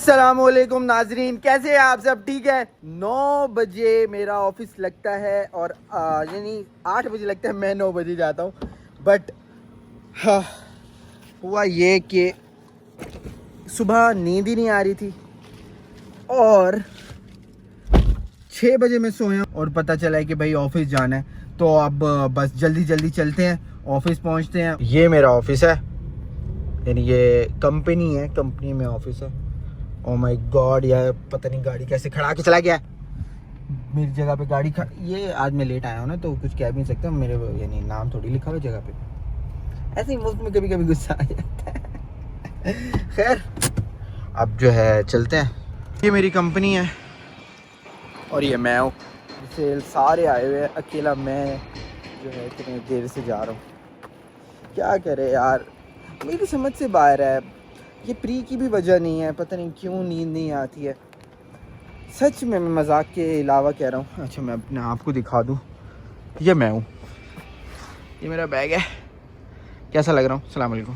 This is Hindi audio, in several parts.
अस्सलामुअलैकुम नाजरीन, कैसे हैं आप सब? ठीक है। 9 बजे मेरा ऑफिस लगता है और यानी 8 बजे लगता है, मैं 9 बजे जाता हूँ। बट हुआ ये कि सुबह नींद ही नहीं आ रही थी और 6 बजे मैं सोया और पता चला है कि भाई ऑफिस जाना है। तो अब बस जल्दी जल्दी चलते हैं, ऑफिस पहुँचते हैं। ये मेरा ऑफिस है, यानी ये कंपनी है, कंपनी में ऑफिस है। ओह माय गॉड यार, पता नहीं गाड़ी कैसे खड़ा के चला गया मेरी जगह पे। गाड़ी ये आज मैं लेट आया हूँ ना, तो कुछ कह भी नहीं सकता मेरे, यानी नाम थोड़ी लिखा हुआ जगह पे। ऐसे ही मुफ्त में कभी कभी गुस्सा आ जाता है। खैर, अब जो है चलते हैं। ये मेरी कंपनी है और ये मैं हूँ। सेल सारे आए हुए हैं, अकेला मैं जो है इतनी देर से जा रहा हूँ। क्या करे यार, मेरी समझ से बाहर है। ये प्री की भी वजह नहीं है, पता नहीं क्यों नींद नहीं आती है। सच में, मैं मजाक के अलावा कह रहा हूँ। अच्छा, मैं अपने आप को दिखा दूँ, ये मैं हूँ। ये मेरा बैग है। कैसा लग रहा हूँ? अस्सलाम वालेकुम।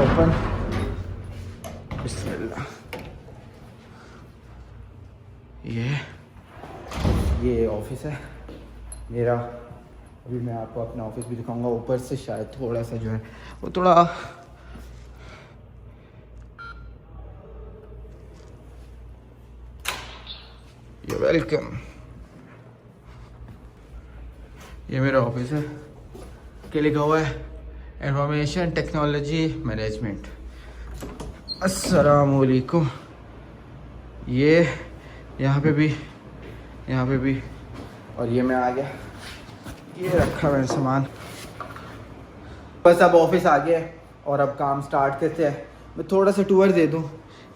ओपन, बिस्मिल्लाह। ये ऑफिस है मेरा। अभी मैं आपको अपना ऑफिस भी दिखाऊंगा। ऊपर से शायद थोड़ा सा जो है वो थोड़ा ये वेलकम। ये मेरा ऑफिस है, क्या लिखा हुआ है? Information technology management. अस्सलाम वालेकुम। ये यहाँ पे भी और ये मैं आ गया। ये रखा हुआ है सामान। बस अब ऑफिस आ गया है और अब काम स्टार्ट करते हैं। मैं थोड़ा सा टूर दे दूँ।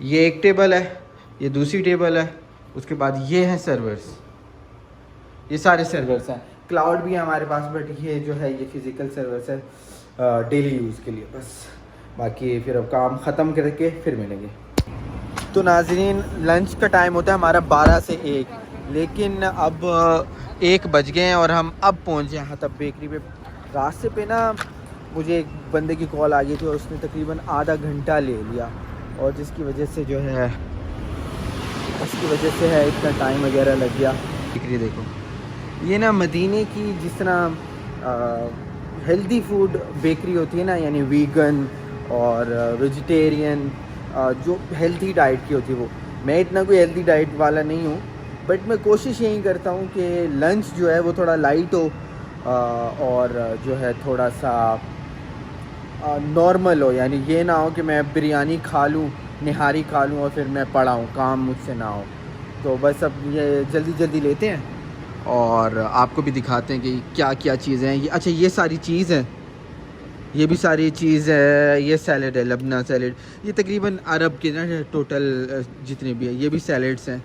ये एक टेबल है, ये दूसरी टेबल है, उसके बाद ये हैं सर्वर्स। ये सारे सर्वर्स हैं। क्लाउड भी है हमारे पास, बट ये जो है ये फिज़िकल सर्वर्स है डेली यूज़ के लिए बस। बाकी फिर अब काम ख़त्म करके फिर मिलेंगे। तो नाज़रीन, लंच का टाइम होता है हमारा 12 से 1, लेकिन अब 1 बज गए हैं और हम अब पहुँचे यहाँ तक बेकरी पे। रास्ते पे ना मुझे एक बंदे की कॉल आ गई थी और उसने तकरीबन आधा घंटा ले लिया, और जिसकी वजह से जो है इतना टाइम वगैरह लग गया। बेकरी देखो, ये ना मदीने की जिस तरह हेल्दी फूड बेकरी होती है ना, यानी वीगन और वेजिटेरियन, जो हेल्दी डाइट की होती है वो। मैं इतना कोई हेल्दी डाइट वाला नहीं हूँ, बट मैं कोशिश यही करता हूँ कि लंच जो है वो थोड़ा लाइट हो और जो है थोड़ा सा नॉर्मल हो। यानी ये ना हो कि मैं बिरयानी खा लूँ, निहारी खा लूँ और फिर मैं पड़ा हूँ, काम मुझसे ना हो। तो बस अब ये जल्दी जल्दी लेते हैं और आपको भी दिखाते हैं कि क्या क्या चीज़ें हैं। ये अच्छा, ये सारी चीज़ है, ये भी सारी चीज़ है। ये सैलड है, लबना सैलड। ये तकरीबन अरब के ना टोटल जितने भी है, ये भी सैलड्स हैं।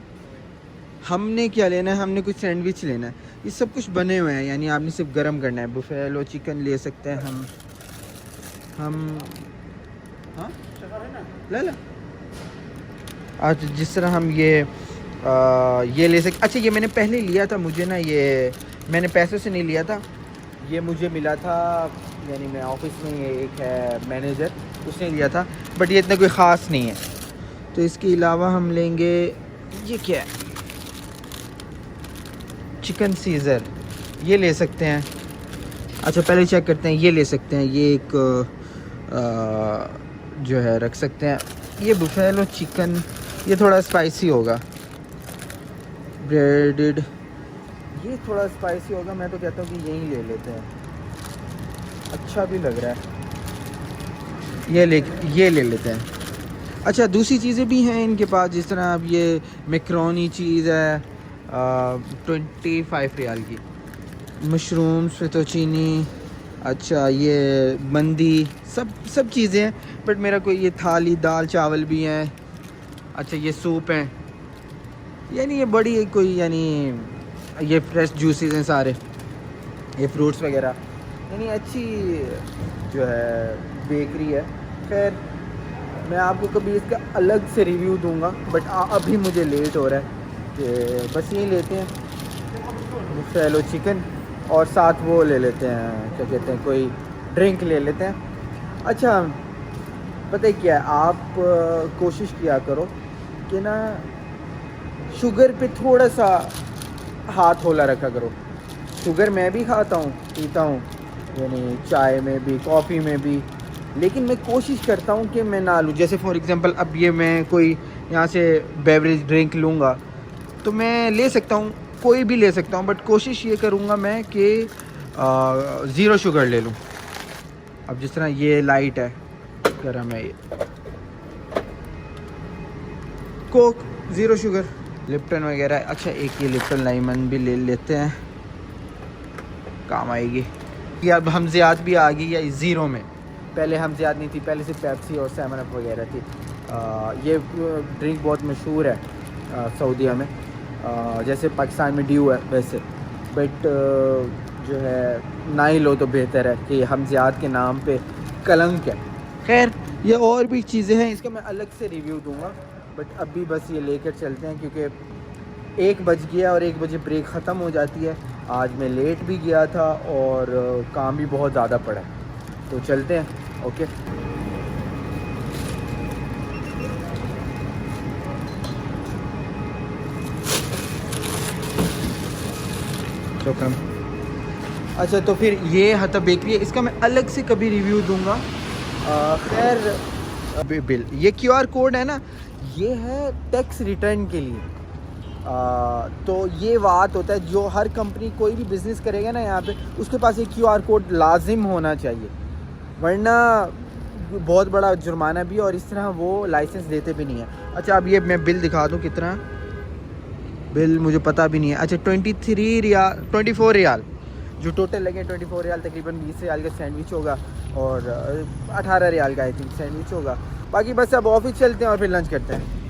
हमने क्या लेना है? हमने कुछ सैंडविच लेना है। ये सब कुछ बने हुए हैं, यानी आपने सिर्फ गर्म करना है। बुफेलो चिकन ले सकते हैं हम हाँ ले आज जिस तरह हम ये ले सकते। अच्छा, ये मैंने पहले लिया था, मुझे ना ये मैंने पैसों से नहीं लिया था, ये मुझे मिला था, यानी मैं ऑफिस में एक है मैनेजर, उसने लिया था। बट ये इतना कोई ख़ास नहीं है। तो इसके अलावा हम लेंगे, ये क्या है, चिकन सीज़र, ये ले सकते हैं। अच्छा, पहले चेक करते हैं, ये ले सकते हैं। ये एक जो है रख सकते हैं। ये बुफेलो चिकन, ये थोड़ा स्पाइसी होगा। ब्रेडेड, ये थोड़ा स्पाइसी होगा। मैं तो कहता हूँ कि यही ले लेते हैं, अच्छा भी लग रहा है। ये ले लेते हैं। अच्छा, दूसरी चीज़ें भी हैं इनके पास, जिस तरह अब ये मैक्रोनी चीज़ है 25 रियाल की, मशरूम्स फेतोचीनी। अच्छा, ये मंदी, सब चीज़ें हैं। बट मेरा कोई ये थाली, दाल चावल भी हैं। अच्छा, ये सूप हैं, यानी ये बड़ी कोई, यानी ये फ्रेश जूसेस हैं सारे, ये फ्रूट्स वगैरह, यानी अच्छी जो है बेकरी है। खैर, मैं आपको कभी इसका अलग से रिव्यू दूंगा, बट अभी मुझे लेट हो रहा है कि बस यही लेते हैं, बुफेलो चिकन, और साथ वो ले लेते हैं, क्या कहते हैं, कोई ड्रिंक ले लेते हैं। अच्छा, पता है क्या है, आप कोशिश किया करो कि ना शुगर पे थोड़ा सा हाथ होला रखा करो। शुगर मैं भी खाता हूँ, पीता हूँ, यानी चाय में भी, कॉफ़ी में भी, लेकिन मैं कोशिश करता हूँ कि मैं ना लूँ। जैसे फॉर एग्ज़ाम्पल अब ये मैं कोई यहाँ से बेवरेज ड्रिंक लूँगा तो मैं ले सकता हूँ, कोई भी ले सकता हूँ, बट कोशिश ये करूँगा मैं कि ज़ीरो शुगर ले लूँ। अब जिस तरह ये लाइट है, गर्म है ये, कोक ज़ीरो शुगर, लिप्टन वगैरह। अच्छा एक ये लिप्टन लाइमन भी ले लेते हैं, काम आएगी। ये अब हमज़ियात भी आ गई है ज़ीरो में, पहले हमज़ियात नहीं थी, पहले सिर्फ पेप्सी और 7 अप वगैरह थी। ये ड्रिंक बहुत मशहूर है सऊदीया में, जैसे पाकिस्तान में ड्यू है वैसे, बट जो है ना ही लो तो बेहतर है कि हमज़ियात के नाम पे कलंक है। खैर ये और भी चीज़ें हैं, इसका मैं अलग से रिव्यू दूंगा, बट अभी बस ये लेकर चलते हैं क्योंकि 1 बज गया और 1 बजे ब्रेक ख़त्म हो जाती है। आज मैं लेट भी गया था और काम भी बहुत ज़्यादा पड़ा है, तो चलते हैं। ओके तो कम। अच्छा तो फिर ये हता बेकरी है, इसका मैं अलग से कभी रिव्यू दूंगा। खैर बिल, ये QR कोड है ना, ये है टैक्स रिटर्न के लिए। तो ये बात होता है, जो हर कंपनी कोई भी बिज़नेस करेगा ना यहाँ पे, उसके पास एक QR कोड लाजिम होना चाहिए, वरना बहुत बड़ा जुर्माना भी, और इस तरह वो लाइसेंस देते भी नहीं है। अच्छा अब ये मैं बिल दिखा दूँ कितना बिल मुझे पता भी नहीं है। अच्छा 23 रियाल, 24 रियाल जो टोटल लगे, 24 रियाल तकरीबन 20 रियाल का सैंडविच होगा और 18 रियाल का आई थिंक सैंडविच होगा। बाकी बस अब ऑफिस चलते हैं और फिर लंच करते हैं।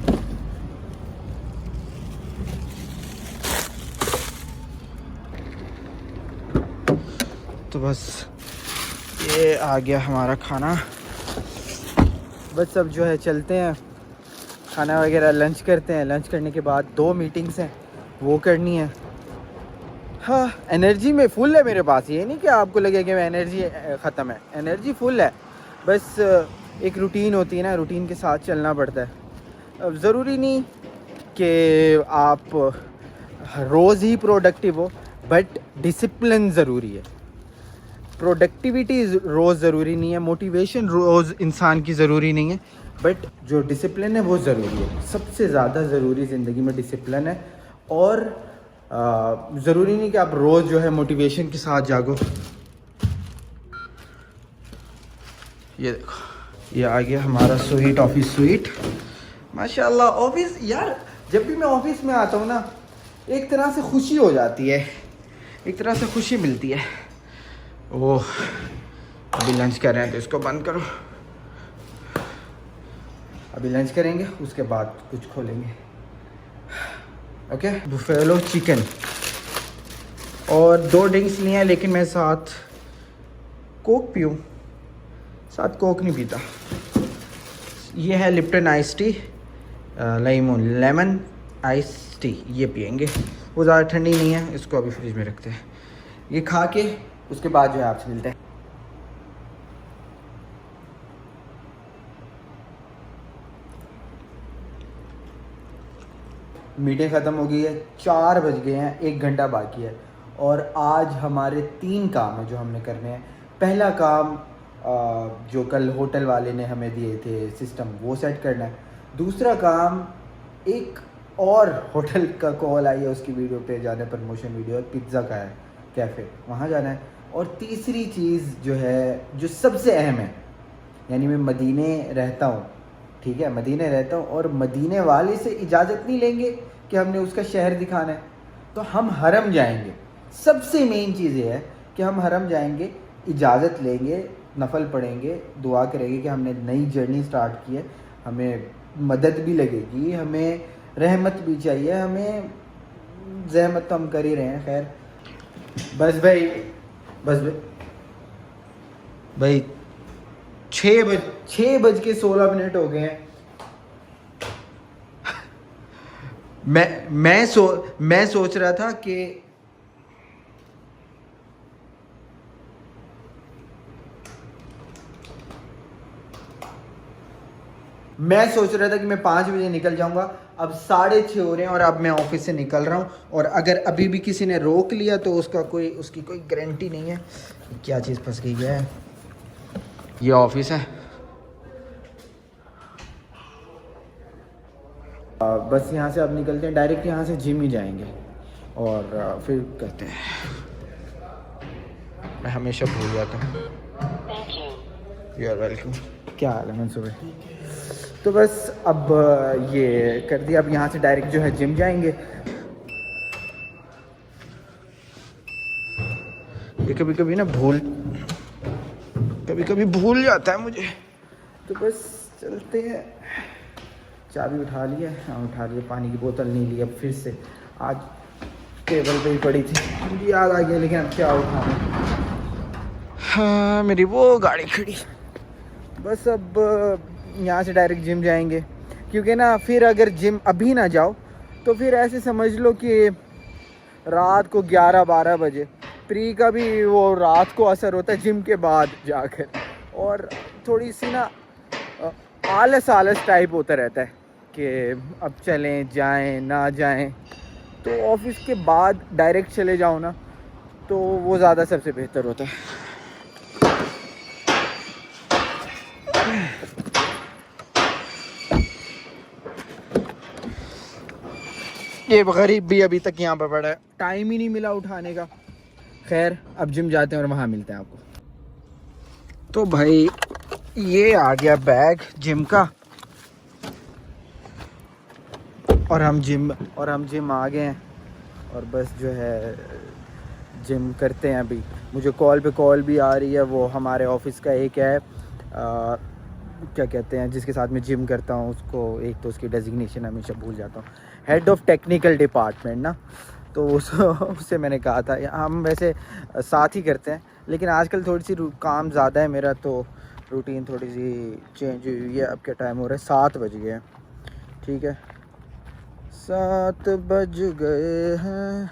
तो बस ये आ गया हमारा खाना, बस अब जो है चलते हैं खाना वगैरह लंच करते हैं। लंच करने के बाद 2 मीटिंग्स हैं वो करनी है। हाँ एनर्जी में फुल है मेरे पास, ये नहीं कि आपको लगे कि मैं एनर्जी ख़त्म है, एनर्जी फुल है, बस एक रूटीन होती है ना, रूटीन के साथ चलना पड़ता है। अब ज़रूरी नहीं कि आप रोज़ ही प्रोडक्टिव हो, बट डिसिप्लिन ज़रूरी है। प्रोडक्टिविटी रोज़ ज़रूरी नहीं है, मोटिवेशन रोज़ इंसान की ज़रूरी नहीं है, बट जो डिसिप्लिन है वो ज़रूरी है। सबसे ज़्यादा ज़रूरी ज़िंदगी में डिसिप्लिन है, और ज़रूरी नहीं कि आप रोज़ जो है मोटिवेशन के साथ जागो। ये देखो ये आ गया हमारा स्वीट, ऑफिस स्वीट, माशाल्लाह। ऑफिस यार, जब भी मैं ऑफिस में आता हूँ ना, एक तरह से खुशी हो जाती है, एक तरह से खुशी मिलती है। ओह अभी लंच कर रहे हैं तो इसको बंद करो, अभी लंच करेंगे उसके बाद कुछ खोलेंगे। ओके बुफेलो चिकन और 2 ड्रिंक्स लिए हैं, लेकिन मैं साथ कोक पीऊँ, साथ कोक नहीं पीता। ये है Lipton ice tea, lemon ice tea, ये पियेंगे, वो ज़्यादा ठंडी नहीं है, इसको अभी फ्रिज में रखते हैं। ये खा के उसके बाद जो है आपसे मिलते हैं। मीटिंग ख़त्म हो गई है, 4 बज गए हैं, 1 घंटा बाकी है, और आज हमारे 3 काम हैं जो हमने करने हैं। पहला काम जो कल होटल वाले ने हमें दिए थे सिस्टम, वो सेट करना है। दूसरा काम, एक और होटल का कॉल आई है, उसकी वीडियो पे जाना, प्रमोशन वीडियो, पिज़्ज़ा का है कैफ़े, वहाँ जाना है। और तीसरी चीज़ जो है, जो सबसे अहम है, यानी मैं मदीने रहता हूँ, ठीक है, मदीने रहता हूँ, और मदीने वाले से इजाज़त नहीं लेंगे कि हमने उसका शहर दिखाना है, तो हम हरम जाएंगे। सबसे मेन चीज़ ये है कि हम हरम जाएंगे, इजाज़त लेंगे, नफल पढ़ेंगे, दुआ करेंगे कि हमने नई जर्नी स्टार्ट की है, हमें मदद भी लगेगी, हमें रहमत भी चाहिए, हमें जहमत तो हम कर ही रहे हैं। खैर बस भाई, बस भाई 6 बज के 16 मिनट हो गए हैं। मैं सोच रहा था कि मैं सोच रहा था कि मैं 5 बजे निकल जाऊंगा, अब 6:30 हो रहे हैं और अब मैं ऑफिस से निकल रहा हूँ। और अगर अभी भी किसी ने रोक लिया तो उसकी कोई गारंटी नहीं है। क्या चीज़ फंस गई है। ये ऑफिस है। बस यहाँ से अब निकलते हैं, डायरेक्ट यहाँ से जिम ही जाएंगे और फिर करते हैं। मैं हमेशा भूल जाता हूँ। You are welcome. क्या हाल है मंसूर भाई? तो बस अब ये कर दिया, अब यहाँ से डायरेक्ट जो है जिम जाएंगे। ये कभी कभी भूल जाता है मुझे, तो बस चलते हैं। चाबी उठा लिया, हाँ उठा लिया। पानी की बोतल नहीं ली, अब फिर से आज टेबल पे ही पड़ी थी, मुझे याद आ गया, लेकिन अब क्या उठाना। हाँ मेरी वो गाड़ी खड़ी। बस अब यहाँ से डायरेक्ट जिम जाएंगे, क्योंकि ना फिर अगर जिम अभी ना जाओ तो फिर ऐसे समझ लो कि रात को 11-12 बजे प्री का भी वो रात को असर होता है जिम के बाद जाकर, और थोड़ी सी ना आलस टाइप होता रहता है कि अब चलें जाएं ना जाएं। तो ऑफिस के बाद डायरेक्ट चले जाओ ना, तो वो ज़्यादा सबसे बेहतर होता है। ये गरीब भी अभी तक यहाँ पर पड़ा है, टाइम ही नहीं मिला उठाने का। खैर अब जिम जाते हैं और वहाँ मिलते हैं आपको। तो भाई ये आ गया बैग जिम का, और हम जिम आ गए हैं। और बस जो है जिम करते हैं। अभी मुझे कॉल पे कॉल भी आ रही है, वो हमारे ऑफिस का एक है क्या कहते हैं जिसके साथ मैं जिम करता हूँ उसको, एक तो उसकी डेजिग्नेशन हमेशा भूल जाता हूँ, हेड ऑफ टेक्निकल डिपार्टमेंट ना। तो उससे मैंने कहा था, हम वैसे साथ ही करते हैं, लेकिन आजकल थोड़ी सी काम ज़्यादा है मेरा, तो रूटीन थोड़ी सी चेंज हुई है। अब क्या टाइम हो रहा है, 7 बज गए हैं। ठीक है 7 बज गए हैं।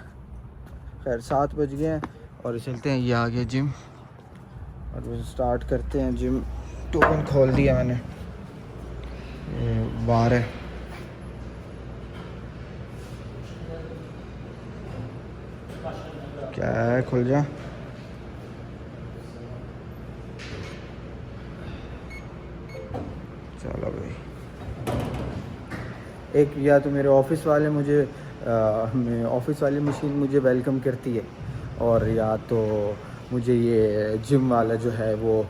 खैर 7 बज गए हैं और चलते हैं। ये आ गया जिम और बस स्टार्ट करते हैं जिम। टोकन खोल दिया मैंने, बाहर है। क्या है, खुल जा। चलो भाई, एक या तो मेरे ऑफिस वाले ऑफिस वाली मशीन मुझे वेलकम करती है, और या तो मुझे ये जिम वाला जो है वो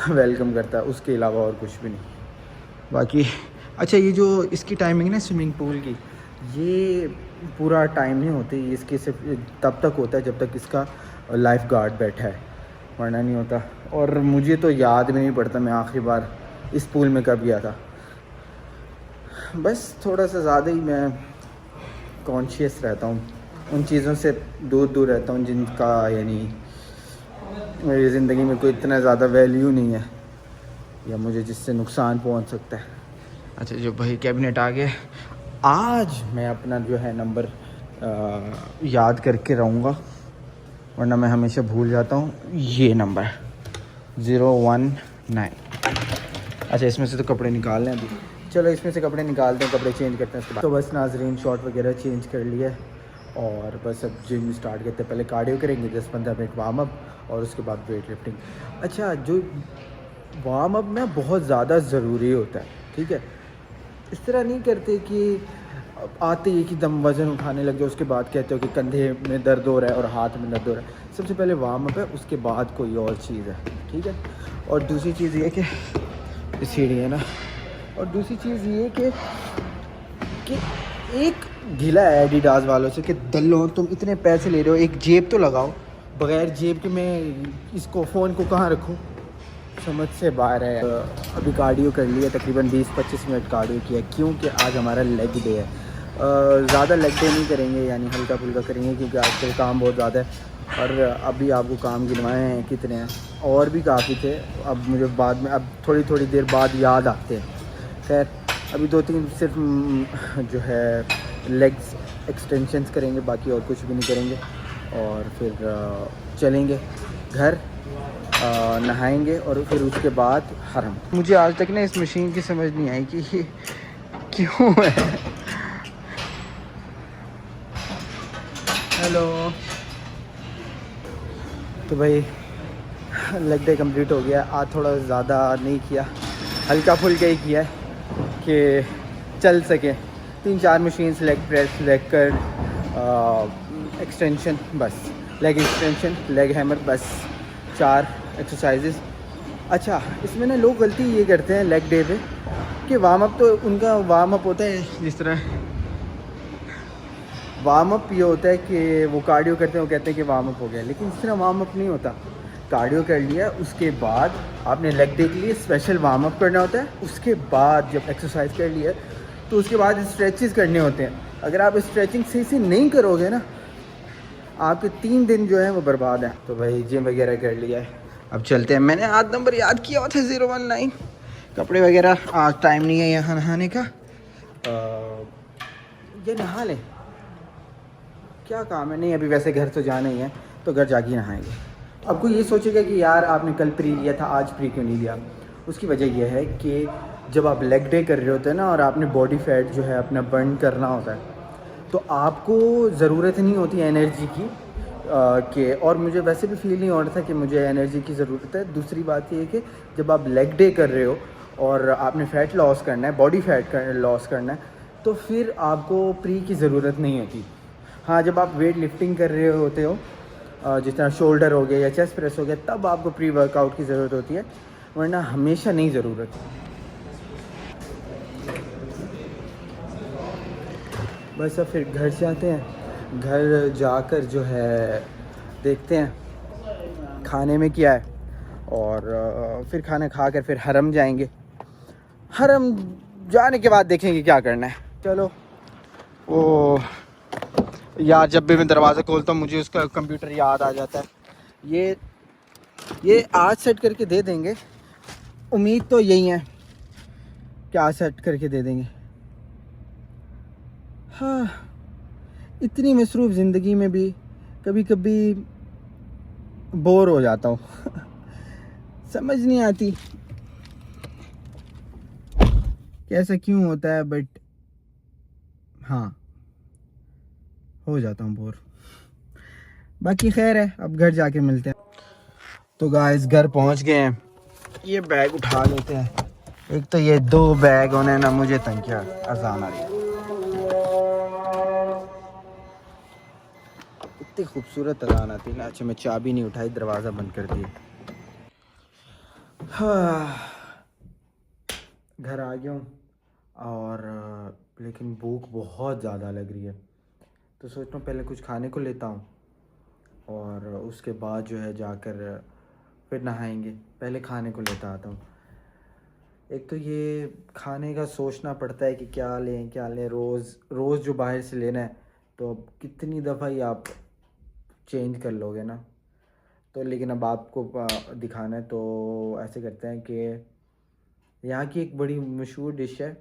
वेलकम करता है, उसके अलावा और कुछ भी नहीं। बाकी अच्छा, ये जो इसकी टाइमिंग ना स्विमिंग पूल की, ये पूरा टाइम नहीं होती, इसके सिर्फ तब तक होता है जब तक इसका लाइफ गार्ड बैठा है, वरना नहीं होता। और मुझे तो याद भी नहीं पड़ता मैं आखिरी बार इस पूल में कब गया था। बस थोड़ा सा ज़्यादा ही मैं कॉन्शियस रहता हूँ, उन चीज़ों से दूर रहता हूँ जिनका यानी मेरी ज़िंदगी में कोई इतना ज़्यादा वैल्यू नहीं है, या मुझे जिससे नुकसान पहुँच सकता है। अच्छा जो भाई कैबिनेट आ गए, आज मैं अपना जो है नंबर याद करके रहूँगा, वरना मैं हमेशा भूल जाता हूँ। ये नंबर 019। अच्छा इसमें से तो कपड़े निकाल लें अभी, चलो इसमें से कपड़े निकालते हैं, कपड़े चेंज करते हैं उसके बाद। तो बस नाजरीन शॉर्ट वगैरह चेंज कर लिया और बस अब जिम स्टार्ट करते हैं। पहले कार्डियो करेंगे 10-15 मिनट वार्म अप, और उसके बाद वेट लिफ्टिंग। अच्छा जो वार्म अप में बहुत ज़्यादा ज़रूरी होता है, ठीक है। इस तरह नहीं करते कि आते ही एकदम वज़न उठाने लग जाओ, उसके बाद कहते हो कि कंधे में दर्द हो रहा है और हाथ में दर्द हो रहा है। सबसे पहले वार्म अप है, उसके बाद कोई और चीज़ है, ठीक है। और दूसरी चीज़ ये कि सीढ़ी है ना, और दूसरी चीज़ ये कि एक गिला है एडिडास वालों से कि दल्लो तुम इतने पैसे ले रहे हो, एक जेब तो लगाओ। बगैर जेब के मैं इसको फ़ोन को कहाँ रखूँ, समझ से बाहर है। अभी कार्डियो कर लिया, तकरीबन 20-25 मिनट कार्डियो किया, क्योंकि आज हमारा लेग डे है। ज़्यादा लेग डे नहीं करेंगे, यानी हल्का फुल्का करेंगे, क्योंकि आजकल काम बहुत ज़्यादा है। और अभी आपको काम गिनवाए हैं कितने हैं, और भी काफ़ी थे, अब मुझे बाद में अब थोड़ी देर बाद याद आते हैं। खैर अभी 2-3 सिर्फ जो है लेग्स एक्सटेंशंस करेंगे, बाकी और कुछ भी नहीं करेंगे, और फिर चलेंगे घर। नहाएंगे और फिर उसके बाद हरम। मुझे आज तक ना इस मशीन की समझ नहीं आई कि ये क्यों है। हेलो। तो भाई लेग डे कंप्लीट हो गया। आज थोड़ा ज़्यादा नहीं किया, हल्का फुल्का ही किया कि चल सके। 3-4 machines, leg press, leg curl, extension, बस लेग एक्सटेंशन, लेग हैमर, बस 4 एक्सरसाइजेस। अच्छा, इसमें ना लोग गलती ये करते हैं लेग डे पे कि वार्म अप, तो उनका वार्म अप होता है जिस तरह वार्म अप ये होता है कि वो कार्डियो करते हैं, वो कहते हैं कि वार्म अप हो गया, लेकिन इस तरह वार्म अप नहीं होता। कार्डियो कर लिया, उसके बाद आपने लेग डे के लिए स्पेशल वार्म अप करना होता है। उसके बाद जब एक्सरसाइज कर लिया तो उसके बाद स्ट्रेचेस करने होते हैं। अगर आप स्ट्रेचिंग सही से नहीं करोगे ना, आपके 3 दिन जो है वो बर्बाद है। तो भाई जिम वगैरह कर लिया है, अब चलते हैं। मैंने आज नंबर याद किया हुआ था 019। कपड़े वगैरह, आज टाइम नहीं है यहाँ नहाने का। ये नहा लें, क्या काम है। नहीं, अभी वैसे घर तो जाना ही है, तो घर जाके नहाएंगे। अब कोई ये सोचेगा कि यार आपने कल प्री लिया था, आज प्री क्यों नहीं लिया। उसकी वजह यह है कि जब आप लेग डे कर रहे होते हैं ना, और आपने बॉडी फैट जो है अपना बर्न करना होता है, तो आपको ज़रूरत नहीं होती एनर्जी की कि, और मुझे वैसे भी फील नहीं हो रहा था कि मुझे एनर्जी की ज़रूरत है। दूसरी बात ये है कि जब आप लेग डे कर रहे हो और आपने फ़ैट लॉस करना है, बॉडी फैट लॉस करना है, तो फिर आपको प्री की ज़रूरत नहीं होती। हाँ, जब आप वेट लिफ्टिंग कर रहे होते हो, जिस तरह शोल्डर हो गया या चेस्ट प्रेस हो गया, तब आपको प्री वर्कआउट की ज़रूरत होती है, वरना हमेशा नहीं ज़रूरत। बस अब फिर घर जाते हैं। घर जाकर जो है देखते हैं खाने में क्या है, और फिर खाना खाकर फिर हरम जाएंगे। हरम जाने के बाद देखेंगे क्या करना है। चलो। ओ यार, जब भी मैं दरवाज़ा खोलता हूँ मुझे उसका कंप्यूटर याद आ जाता है। ये आज सेट करके दे देंगे, उम्मीद तो यही है कि आज सेट करके दे देंगे। हाँ, इतनी मसरूफ़ ज़िंदगी में भी कभी कभी बोर हो जाता हूँ। समझ नहीं आती कैसा क्यों होता है, बट हाँ, हो जाता हूँ बोर। बाकी खैर है, अब घर जाके मिलते हैं। तो गाइस घर पहुँच गए हैं। ये बैग उठा लेते हैं। एक तो ये 2 बैग होने ना मुझे तंग किया। अजान आ रही है। इतनी खूबसूरत अजान आती ना। अच्छा, मैं चाबी नहीं उठाई, दरवाज़ा बंद कर दिया। हाँ, घर आ गया हूँ, और लेकिन भूख बहुत ज़्यादा लग रही है, तो सोचता हूँ पहले कुछ खाने को लेता हूँ, और उसके बाद जो है जाकर फिर नहाएंगे। पहले खाने को लेता आता हूँ। एक तो ये खाने का सोचना पड़ता है कि क्या लें। रोज़ जो बाहर से लेना है, तो अब कितनी दफ़ा ही आप चेंज कर लोगे ना। तो लेकिन अब आपको दिखाना है, तो ऐसे करते हैं कि यहाँ की एक बड़ी मशहूर डिश है,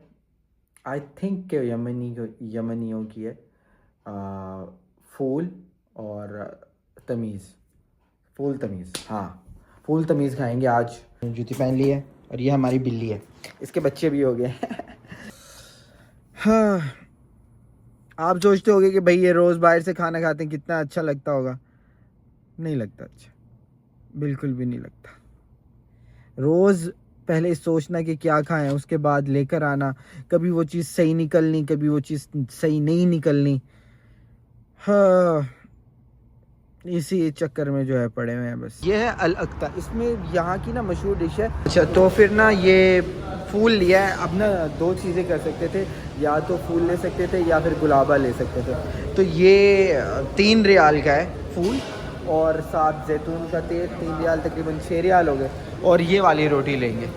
आई थिंक के यमनियों की है, फूल और तमीज़। फूल तमीज़, हाँ, फूल तमीज़ खाएंगे आज। जूती पहन ली है, और ये हमारी बिल्ली है, इसके बच्चे भी हो गए। हाँ, आप सोचते होगे कि भाई ये रोज़ बाहर से खाना खाते हैं, कितना अच्छा लगता होगा। नहीं लगता अच्छा, बिल्कुल भी नहीं लगता। रोज़ पहले सोचना कि क्या खाएं, उसके बाद लेकर आना, कभी वो चीज़ सही निकलनी, कभी वो चीज़ सही नहीं निकलनी। हाँ, इसी चक्कर में जो है पड़े हुए हैं बस। ये है अल अख्ता, इसमें यहाँ की ना मशहूर डिश है। अच्छा, तो फिर ना ये फूल लिया है। अब ना 2 चीज़ें कर सकते थे, या तो फूल ले सकते थे या फिर गुलाबा ले सकते थे। तो ये 3 रियाल का है फूल, और 7 जैतून का तेल, 3 रियाल, तकरीबन 6 रियाल हो गए। और ये वाली रोटी लेंगे,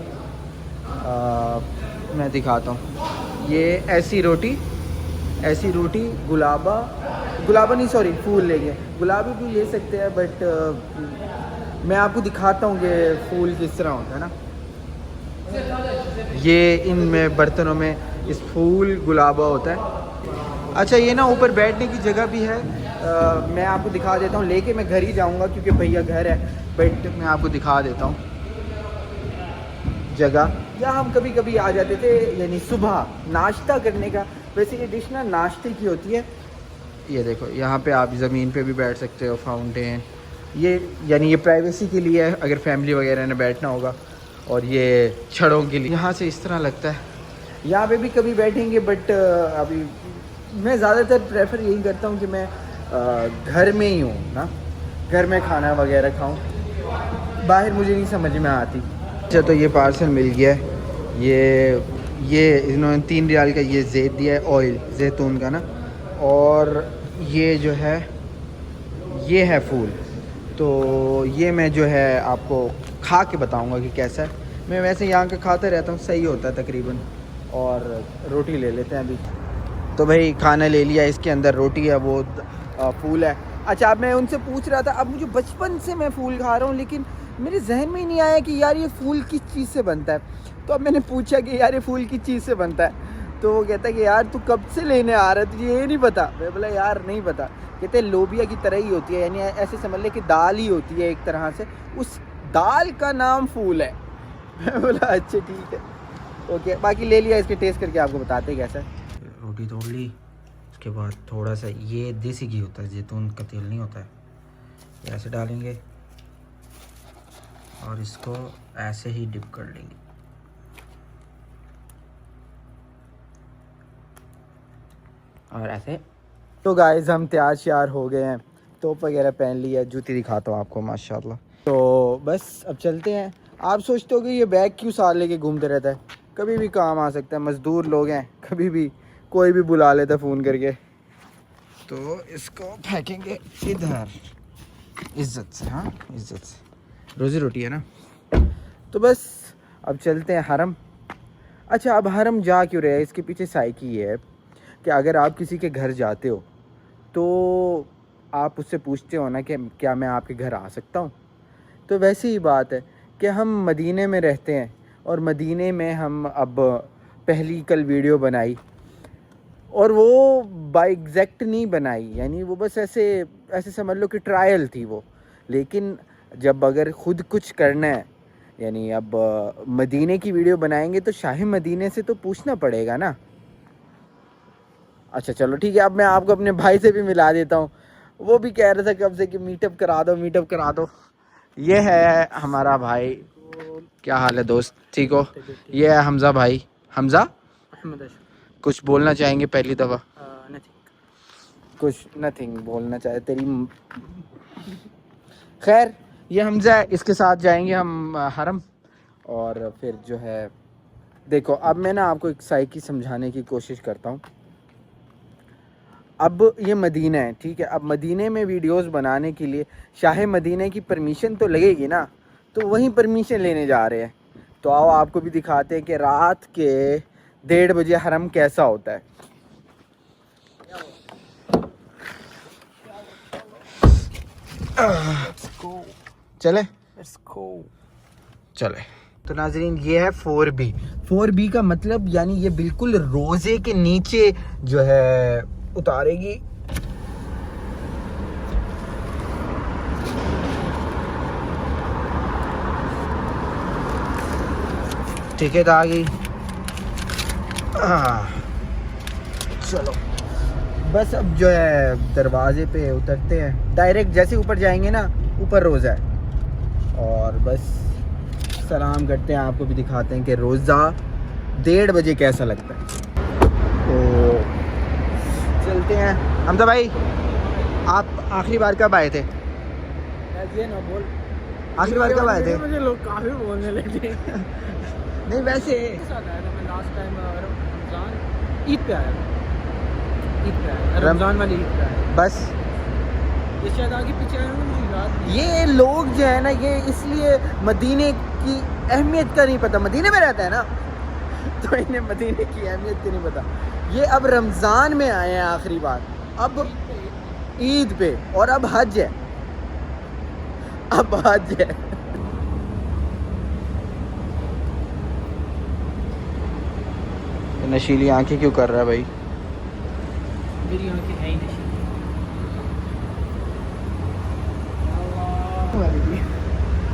मैं दिखाता हूँ। ये ऐसी रोटी गुलाबा नहीं, सॉरी, फूल लेंगे। गुलाबी भी ले सकते हैं, बट मैं आपको दिखाता हूँ कि फूल किस तरह होता है ना। ये इनमें बर्तनों में इस फूल गुलाबा होता है, अच्छा ये ना ऊपर बैठने की जगह भी है। मैं आपको दिखा देता हूँ, लेके मैं घर ही जाऊँगा क्योंकि भैया घर है, बट मैं आपको दिखा देता हूँ जगह। या हम कभी कभी आ जाते थे, यानी सुबह नाश्ता करने का। वैसे ये डिश ना नाश्ते की होती है। ये देखो यहाँ पे आप ज़मीन पे भी बैठ सकते हो, फाउंटेन। ये यानी ये प्राइवेसी के लिए है, अगर फैमिली वगैरह ने बैठना होगा। और ये छड़ों के लिए यहाँ से इस तरह लगता है। यहाँ पे भी कभी बैठेंगे, बट अभी मैं ज़्यादातर प्रेफर यही करता हूँ कि मैं घर में ही हूँ ना, घर में खाना वगैरह खाऊँ, बाहर मुझे नहीं समझ में आती। अच्छा तो ये पार्सल मिल गया है। ये इन्होंने 3 रियाल का ये ज़ैत दिया है, ऑयल जैतून का ना। और ये जो है ये है फूल। तो ये मैं जो है आपको खा के बताऊंगा कि कैसा है। मैं वैसे यहाँ का खाता रहता हूँ, सही होता है तकरीबन। और रोटी ले लेते हैं अभी। तो भाई खाना ले लिया, इसके अंदर रोटी है, वो फूल है। अच्छा अब मैं उनसे पूछ रहा था, अब मुझे बचपन से मैं फूल खा रहा हूँ, लेकिन मेरे जहन में ही नहीं आया कि यार ये फूल किस चीज़ से बनता है। तो अब मैंने पूछा कि यार ये फूल किस चीज़ से बनता है। तो वो कहता है कि यार तू कब से लेने आ रहा है, तुझे ये नहीं पता। मैं बोला यार नहीं पता। कहते हैं लोबिया की तरह ही होती है, यानी ऐसे समझ ले कि दाल ही होती है एक तरह से, उस दाल का नाम फूल है। मैं बोला अच्छा ठीक है ओके। बाकी ले लिया, इसके टेस्ट करके आपको बताते कैसा है। रोटी तोड़ ली, उसके बाद थोड़ा सा ये देसी घी होता है, जैतून का तेल नहीं होता है, ऐसे डालेंगे और इसको ऐसे ही डिप कर लेंगे। और ऐसे। तो गाइस हम तैयार श्यार हो गए हैं, टोप वगैरह पहन लिया, जूती दिखाता हूँ आपको माशाल्लाह। तो बस अब चलते हैं। आप सोचते हो कि ये बैग क्यों साल लेके घूमते रहता है, कभी भी काम आ सकता है, मज़दूर लोग हैं, कभी भी कोई भी बुला लेता है फ़ोन करके। तो इसको फेंकेंगे इधर इज्जत से, हाँ इज्जत से, रोज़ी रोटी है ना। तो बस अब चलते हैं हरम। अच्छा अब हरम जा क्यों रहे हैं, इसके पीछे साइकी ये है कि अगर आप किसी के घर जाते हो तो आप उससे पूछते हो ना कि क्या मैं आपके घर आ सकता हूँ। तो वैसी ही बात है कि हम मदीने में रहते हैं, और मदीने में हम अब पहली कल वीडियो बनाई, और वो बाय एग्जैक्ट नहीं बनाई, यानी वो बस ऐसे समझ लो कि ट्रायल थी वो। लेकिन जब अगर ख़ुद कुछ करना है, यानी अब मदीने की वीडियो बनाएंगे तो शाही मदीने से तो पूछना पड़ेगा ना। अच्छा चलो ठीक है, अब मैं आपको अपने भाई से भी मिला देता हूँ। वो भी कह रहा था कब से कि मीटअप करा दो, मीटअप करा दो। ये है हमारा भाई। क्या हाल है दोस्त, ठीक हो? ये है हमज़ा भाई। हमज़ा कुछ बोलना चाहेंगे पहली दफ़ा? कुछ नथिंग बोलना चाहे तेरी। खैर ये हमज़ा है, इसके साथ जाएंगे हम हरम। और फिर जो है देखो, अब मैं ना आपको एक साइकी समझाने की कोशिश करता हूँ। अब ये मदीना है, ठीक है। अब मदीने में वीडियोस बनाने के लिए शाह मदीने की परमिशन तो लगेगी ना, तो वहीं परमिशन लेने जा रहे हैं। तो आओ आपको भी दिखाते हैं कि रात के 1:30 बजे हरम कैसा होता है। चले चले। तो नाजरीन ये है 4B। 4B का मतलब यानी ये बिल्कुल रोज़े के नीचे जो है उतारेगी। टिकट आ गई। चलो बस अब जो है दरवाजे पे उतरते हैं, डायरेक्ट जैसे ऊपर जाएंगे ना, ऊपर रोज़ा है। और बस सलाम करते हैं, आपको भी दिखाते हैं कि रोज़ा 1:30 बजे कैसा लगता है। तो चलते हैं। हमजा भाई आप आखिरी बार कब आए थे? ये ना बोल, आखिरी बार कब आए थे? मुझे लोग काफी बोलने लगे। नहीं वैसे साथ आया था मैं लास्ट टाइम रमजान ईद पे आया था। ईद पे आया, रमजान वाली ईद पे आया। बस ये शायद आगे पीछे आया हूँ, मुझे याद नहीं। ये लोग जो है ना, ये इसलिए मदीने की अहमियत का नहीं पता। मदीने में रहता है ना, तो इन्हें मदीने की अहमियत का नहीं पता। ये अब रमज़ान में आए हैं आखिरी बार, अब ईद पे, और अब हज है, अब हज है। नशीली आंखें क्यों कर रहा है भाई? मेरी आंखें है ही नहीं।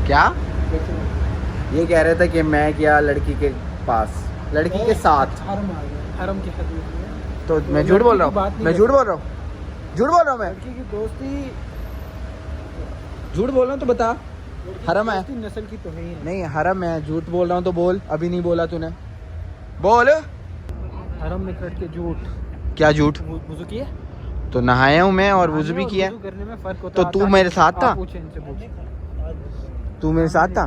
क्या ये कह रहे थे कि मैं क्या लड़की के पास, लड़की के साथ, हरम आ गया, हरम की हदूद में। तो मैं झूठ बोल रहा बात हूँ, नहीं मैं कर झूठ बोल रहा हूँ, झूठ बोल रहा हूँ मैं, लड़की की दोस्ती, झूठ बोल रहा हूँ तो बता। हरम है? दोस्ती नस्ल की तो है ही नहीं। नहीं हरम है, झूठ बोल रहा हूँ तो बोल, अभी नहीं बोला तूने, बोल। हरम में कट के झूठ, क्या झूठ? वुजू किया? तो नहाया हूँ मैं और वुजू भी और किया। वुजू करने में फर्क होता तो तू मेरे साथ था? आप पूछे इनसे, पूछे। तू मेरे साथ था?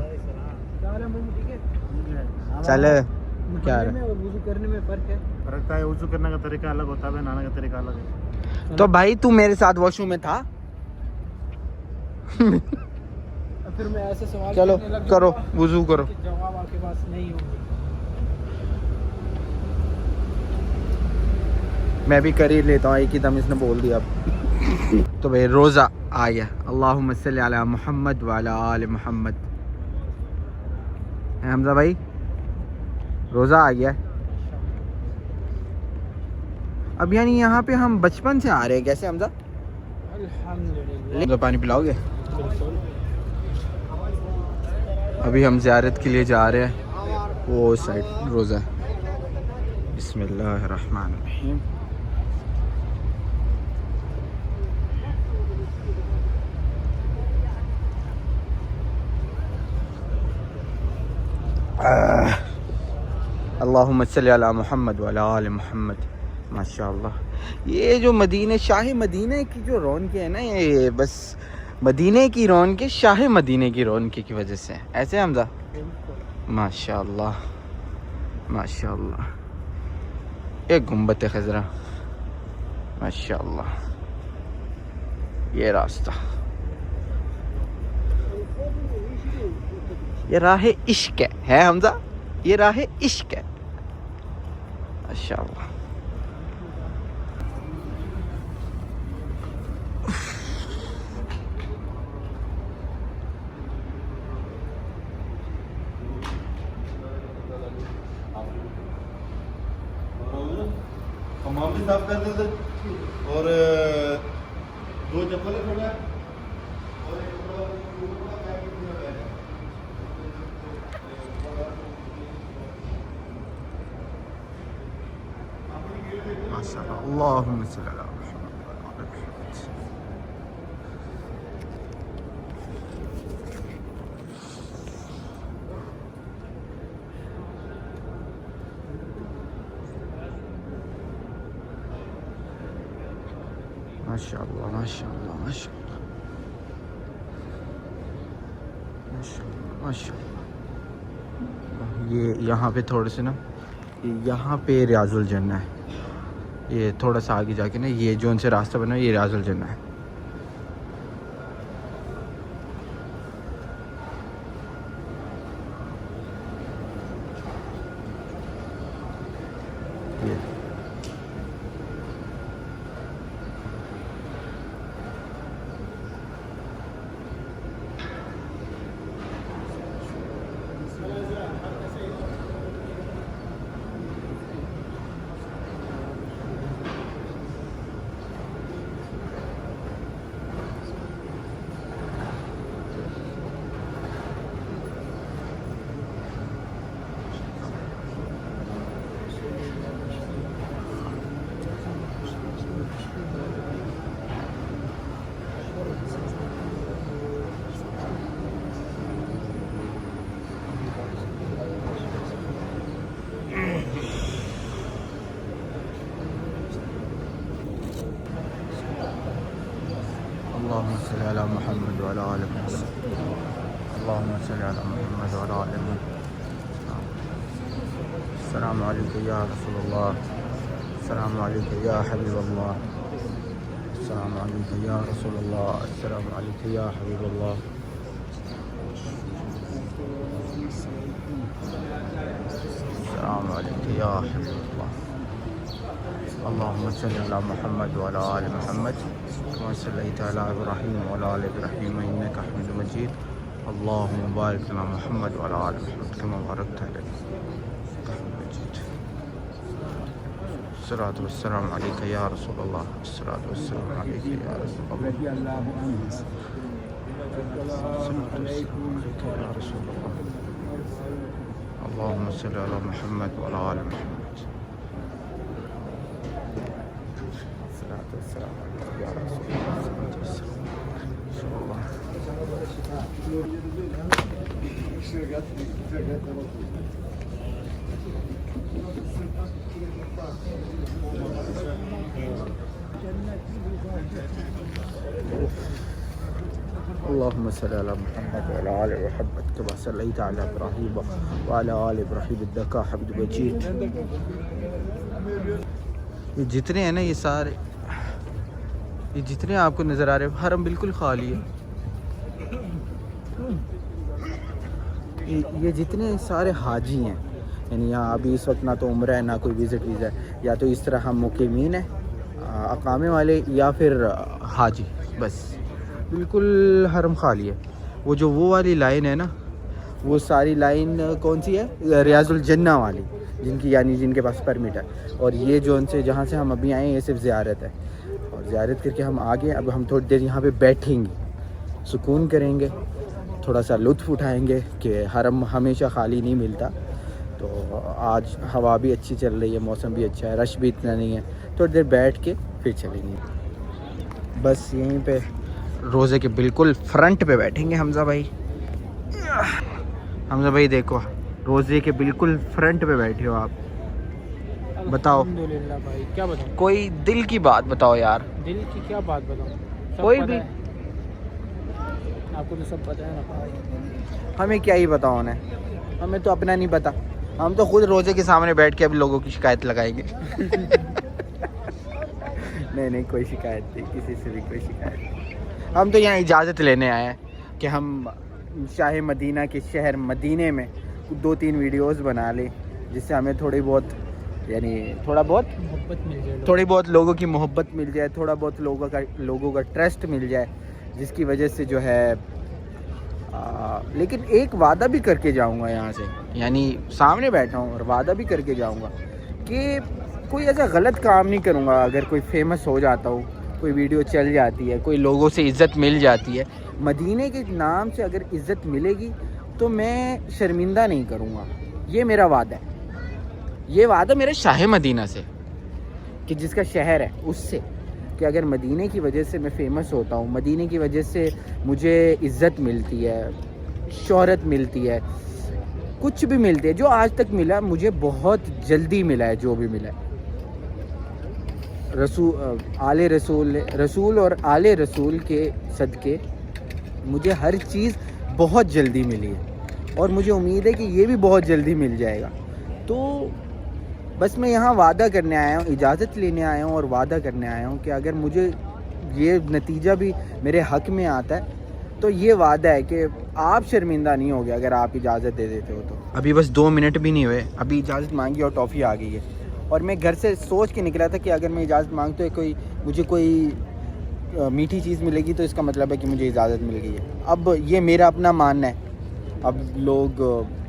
चल क्या नहाने में और वुजू करने में फर्क है। फर्क है, वुजू करने का तरीका अलग होता है, नहाने का तरीका अलग है। तो भाई तू मेरे साथ वॉशरूम में था? अब फिर मैं ऐसे सवाल चलो करने लग करो, जाऊंगा वुजू करो। कि जवाब आपके पास नहीं होंगे। मैं भी कर ही लेता हूँ, एक ही दम इसने बोल दिया अब। तो भाई रोज़ा आ गया। अल्लाहुम्मा सल्ली अला मुहम्मद व अला आले मुहम्मद। हमजा भाई रोज़ा आ गया। अब यानी यहाँ पे हम बचपन से आ रहे हैं कैसे हमजा? अल्हम्दुलिल्लाह। पानी पिलाओगे? अभी हम ज़ियारत के लिए जा रहे हैं, वो साइड रोज़ा है। बिस्मिल्लाहिर्रहमानिर्रहीम। अल्लाहुम्मा सल्ली अला मुहम्मद व अला आले मुहम्मद। माशाअल्लाह। ये जो मदीने, शाही मदीने की जो रौनकें है ना, ये बस मदीने की रौनकें शाही मदीने की रौनकें की वजह से है। ऐसे हमजा? माशाअल्लाह माशाअल्लाह। एक गुंबद खज़रा, माशाअल्लाह। ये रास्ता, ये राह इश्क है हमजा, ये राह इश्क है। माशाअल्लाह। हमाम भी साफ करते थे और दो चप्पल खड़ा और एक माशाअल्लाह। अल्लाहुम्मा सल्ली अला मुहम्मद व अला आले मुहम्मद। माशाअल्लाह माशाअल्लाह माशाअल्लाह माशाअल्लाह माशाअल्लाह। ये यहाँ पे थोड़े से ना, यहाँ पे रियाजुल जन्ना है। ये थोड़ा सा आगे जाके ना, ये जो उनसे रास्ता बना है, ये रियाजुल जन्ना है। ये अल्लाहुम्मा सल्ली अला मुहम्मद व अला आले मुहम्मद। अल्लाहुम्मा सल्ली अला मुहम्मद व अला आले मुहम्मद। अस्सलामु अलैका या रसूलल्लाह, अस्सलामु अलैका या हबीबल्लाह, अस्सलामु अलैका या रसूलल्लाह, अस्सलामु अलैका या हबीबल्लाह। अस्सलामु अलैका या हबीबल्लाह। अल्लाहुम्मा सल्ली अला मुहम्मद व अला आले मुहम्मद कमा सल्लैता अला इब्राहीम व अला आले इब्राहीम इन्नका हमीदुम मजीद। अल्लाहुम्मा बारिक अला मुहम्मद व अला आले मुहम्मद कमा बारकता अला इब्राहीम इन्नका हमीदुम मजीद। अस्सलातु वस्सलामु अलैका या रसूलल्लाह, अस्सलातु वस्सलामु अलैका या रसूलल्लाह, या रसूलल्लाह। अल्लाहुम्मा सल्लि अला मुहम्मद व अला आलि मुहम्मद। अस्सलातु वस्सलामु अलैका या रसूलल्लाह, अस्सलातु वस्सलामु अल्लाहुम्मा सल्लि अला मुहम्मद व अला आलि मुहम्मद कमा सल्लैता अला इब्राहीम व अला आलि इब्राहीम इन्नका हमीदुम मजीद। ये जितने हैं ना, ये सारे, ये जितने आपको नज़र आ रहे हैं, हरम बिल्कुल खाली है। ये जितने सारे हाजी हैं, यानी यहाँ अभी इस वक्त ना तो उम्र है ना कोई विज़िट वीज़ा है, या तो इस तरह हम मुकीमीन हैं अकामे वाले, या फिर हाजी, बस बिल्कुल हरम खाली है। वो वाली लाइन है ना, वो सारी लाइन कौन सी है, रियाजुल जन्ना वाली, जिनके पास परमिट है। और ये जो उनसे जहाँ से हम अभी आए हैं, ये सिर्फ ज़ियारत है। और ज़ियारत करके हम आगे, अब हम थोड़ी देर यहाँ पे बैठेंगे, सुकून करेंगे, थोड़ा सा लुत्फ़ उठाएंगे कि हरम हमेशा खाली नहीं मिलता। तो आज हवा भी अच्छी चल रही है, मौसम भी अच्छा है, रश भी इतना नहीं है। थोड़ी देर बैठ के फिर चलेंगे। बस यहीं पे रोज़े के बिल्कुल फ्रंट पे बैठेंगे हमज़ा भाई। हमज़ा भाई देखो, रोज़े के बिल्कुल फ्रंट पे बैठे हो आप। बताओ अल्हम्दुलिल्लाह भाई, क्या बताऊं? कोई दिल की बात बताओ यार। दिल की क्या बात बताऊं? सब कोई पता भी। है। आपको तो सब पता है ना भाई। हमें क्या ही पता होना है, हमें तो अपना नहीं पता। हम तो खुद रोज़े के सामने बैठ के अब लोगों की शिकायत लगाएंगे। नहीं कोई शिकायत नहीं, किसी से भी कोई शिकायत नहीं। हम तो यहाँ इजाज़त लेने आए हैं कि हम शाह मदीना के शहर मदीने में 2-3 वीडियोस बना लें, जिससे हमें थोड़ी बहुत मोहब्बत मिल जाए, थोड़ी बहुत लोगों की मोहब्बत मिल जाए, थोड़ा बहुत लोगों का ट्रस्ट मिल जाए, जिसकी वजह से जो है लेकिन एक वादा भी करके जाऊंगा यहाँ से, यानी सामने बैठा हूँ और वादा भी करके जाऊंगा कि कोई ऐसा गलत काम नहीं करूँगा। अगर कोई फेमस हो जाता हूँ, कोई वीडियो चल जाती है, कोई लोगों से इज़्ज़त मिल जाती है, मदीने के नाम से अगर इज़्ज़त मिलेगी तो मैं शर्मिंदा नहीं करूँगा। ये मेरा वादा है, ये वादा मेरे शाह मदीना से, कि जिसका शहर है उससे, कि अगर मदीने की वजह से मैं फ़ेमस होता हूँ, मदीने की वजह से मुझे इज़्ज़त मिलती है, शोहरत मिलती है, कुछ भी मिलती है, जो आज तक मिला मुझे बहुत जल्दी मिला है। जो भी मिला है रसूल और आले रसूल के सदके मुझे हर चीज़ बहुत जल्दी मिली है, और मुझे उम्मीद है कि ये भी बहुत जल्दी मिल जाएगा। तो बस मैं यहाँ वादा करने आया हूँ, इजाज़त लेने आया हूँ और वादा करने आया हूँ कि अगर मुझे ये नतीजा भी मेरे हक़ में आता है तो ये वादा है कि आप शर्मिंदा नहीं होगे अगर आप इजाज़त दे देते हो तो। अभी बस 2 मिनट भी नहीं हुए, अभी इजाज़त मांगी और टॉफ़ी आ गई है। और मैं घर से सोच के निकला था कि अगर मैं इजाज़त मांगता हूँ मुझे कोई मीठी चीज़ मिलेगी तो इसका मतलब है कि मुझे इजाज़त मिल गई है। अब ये मेरा अपना मानना है, अब लोग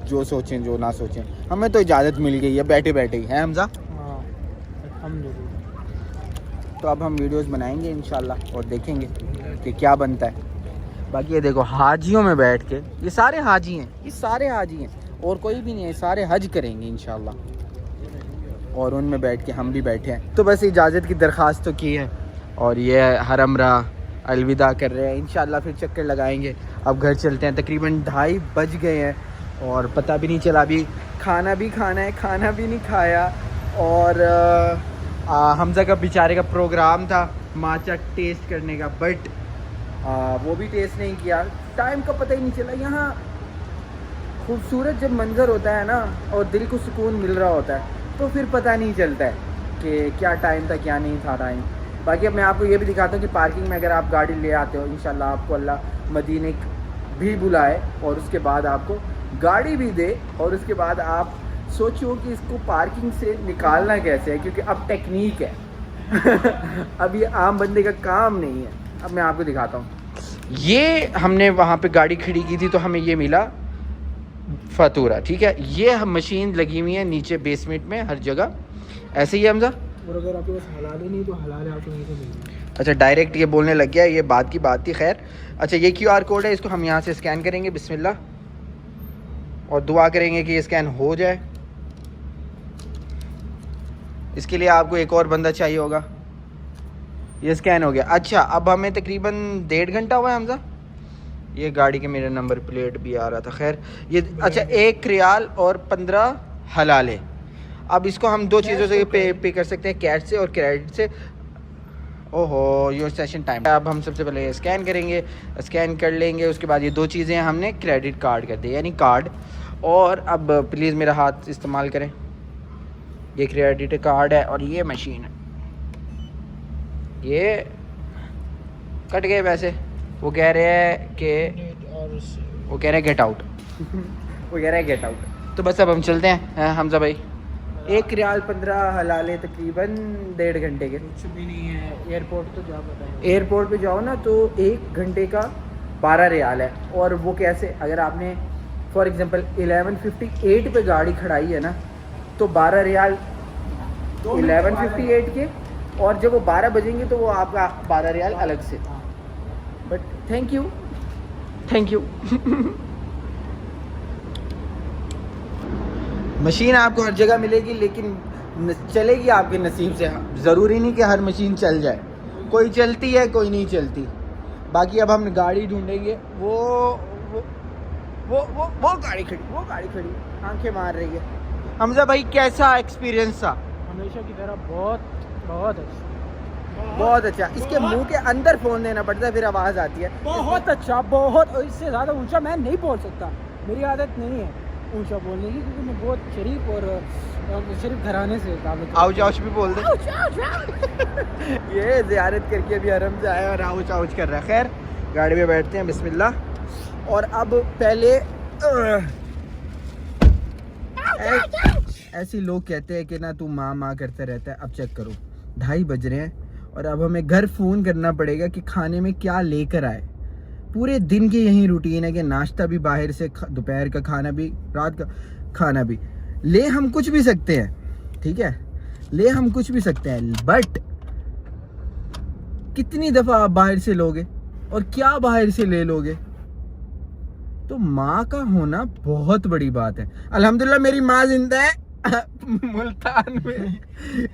जो सोचें जो ना सोचें, हमें तो इजाज़त मिल गई है बैठे बैठे ही, है हमज़ा? हाँ अल्हम्दुलिल्लाह। तो अब हम वीडियोस बनाएंगे इंशाल्लाह और देखेंगे कि क्या बनता है। बाकी ये देखो हाजियों में बैठ के, ये सारे हाजी हैं, ये सारे हाजी हैं और कोई भी नहीं है, सारे हज करेंगे इंशाल्लाह, और उनमें बैठ के हम भी बैठे हैं। तो बस इजाज़त की दरख्वास्त तो की है और ये हरम रा अलविदा कर रहे हैं, इंशाल्लाह फिर चक्कर लगाएंगे। अब घर चलते हैं, तकरीबन 2:30 बज गए हैं और पता भी नहीं चला, अभी खाना भी खाना है, खाना भी नहीं खाया। और हमज़ा का बेचारे का प्रोग्राम था माचा टेस्ट करने का, बट वो भी टेस्ट नहीं किया, टाइम का पता ही नहीं चला। यहाँ खूबसूरत जब मंज़र होता है ना और दिल को सुकून मिल रहा होता है तो फिर पता नहीं चलता है कि क्या टाइम था क्या नहीं था टाइम। बाकी अब मैं आपको ये भी दिखाता हूँ कि पार्किंग में अगर आप गाड़ी ले आते हो, इंशाल्लाह आपको अल्लाह मदीने भी बुलाए और उसके बाद आपको गाड़ी भी दे, और उसके बाद आप सोचो कि इसको पार्किंग से निकालना कैसे है, क्योंकि अब टेक्निक है। अब ये आम बंदे का काम नहीं है। अब मैं आपको दिखाता हूँ, ये हमने वहाँ पे गाड़ी खड़ी की थी तो हमें ये मिला फतूरा, ठीक है। ये हम मशीन लगी हुई है नीचे बेसमेंट में हर जगह, ऐसे ही हमजा और अगर आपके पास हलाल ही नहीं तो हलाल है आपको नहीं तो मिलेगा। अच्छा डायरेक्ट ये बोलने लग गया, ये बात की बात थी। खैर अच्छा ये QR कोड है, इसको हम यहाँ से स्कैन करेंगे बिस्मिल्लाह, और दुआ करेंगे कि ये स्कैन हो जाए। इसके लिए आपको एक और बंदा चाहिए होगा। ये स्कैन हो गया। अच्छा अब हमें तकरीबन 1.5 घंटा हुआ है हमजा, ये गाड़ी के मेरे नंबर प्लेट भी आ रहा था। खैर ये अच्छा 1 रियाल और 15 हलाल है। अब इसको हम 2 चीज़ों से पे कर सकते हैं, कैश से और क्रेडिट से। ओहो योर सेशन टाइम। अब हम सबसे पहले स्कैन करेंगे, स्कैन कर लेंगे, उसके बाद ये 2 चीज़ें हमने क्रेडिट कार्ड कर दी यानी कार्ड। और अब प्लीज़ मेरा हाथ इस्तेमाल करें, ये क्रेडिट कार्ड है और ये मशीन है। ये कट गए पैसे, वो कह रहे हैं कि वो कह रहे हैं गेट आउट वो कह रहा है गेट आउट। तो बस अब हम चलते हैं हमजा भाई। 1 रियाल 15 हलाले तकरीबन 1.5 घंटे के। कुछ भी नहीं है, एयरपोर्ट तो जा पता है। एयरपोर्ट पे जाओ ना तो 1 घंटे का 12 रियाल है। और वो कैसे, अगर आपने फॉर एग्जांपल 11:58 पे गाड़ी खड़ाई है ना तो 12 रियाल 11:58 के, और जब वो 12 बजेंगे तो वो आपका 12 रियाल अलग से। बट थैंक यू मशीन आपको हर जगह मिलेगी, लेकिन चलेगी आपके नसीब से। ज़रूरी नहीं कि हर मशीन चल जाए, कोई चलती है कोई नहीं चलती। बाकी अब हम गाड़ी ढूंढेंगे। वो गाड़ी खड़ी आंखें मार रही है। हमजा भाई कैसा एक्सपीरियंस था? हमेशा की तरह बहुत अच्छा, बहुत अच्छा। इसके मुंह के अंदर फ़ोन देना पड़ता है, फिर आवाज़ आती है। बहुत अच्छा, बहुत। इससे ज़्यादा ऊंचा मैं नहीं बोल सकता, मेरी आदत नहीं है ऊंचा बोलने की, क्योंकि मैं बहुत शरीफ और शरीफ घराने से ताल्लुक। आउच भी बोल दे। ये ज़ियारत करके अभी हरम से आया और आउच कर रहा है। खैर गाड़ी में बैठते हैं बिस्मिल्लाह। और अब पहले ऐसे लोग कहते हैं कि ना तू माँ करता रहता है। अब चेक करो 2:30 बज रहे हैं और अब हमें घर फ़ोन करना पड़ेगा कि खाने में क्या लेकर आए। पूरे दिन की यही रूटीन है कि नाश्ता भी बाहर से, दोपहर का खाना भी, रात का खाना भी। ले हम कुछ भी सकते हैं, ठीक है, ले हम कुछ भी सकते हैं, बट कितनी दफ़ा आप बाहर से लोगे और क्या बाहर से ले लोगे? तो माँ का होना बहुत बड़ी बात है। अल्हम्दुलिल्लाह मेरी माँ जिंदा है मुल्तान में।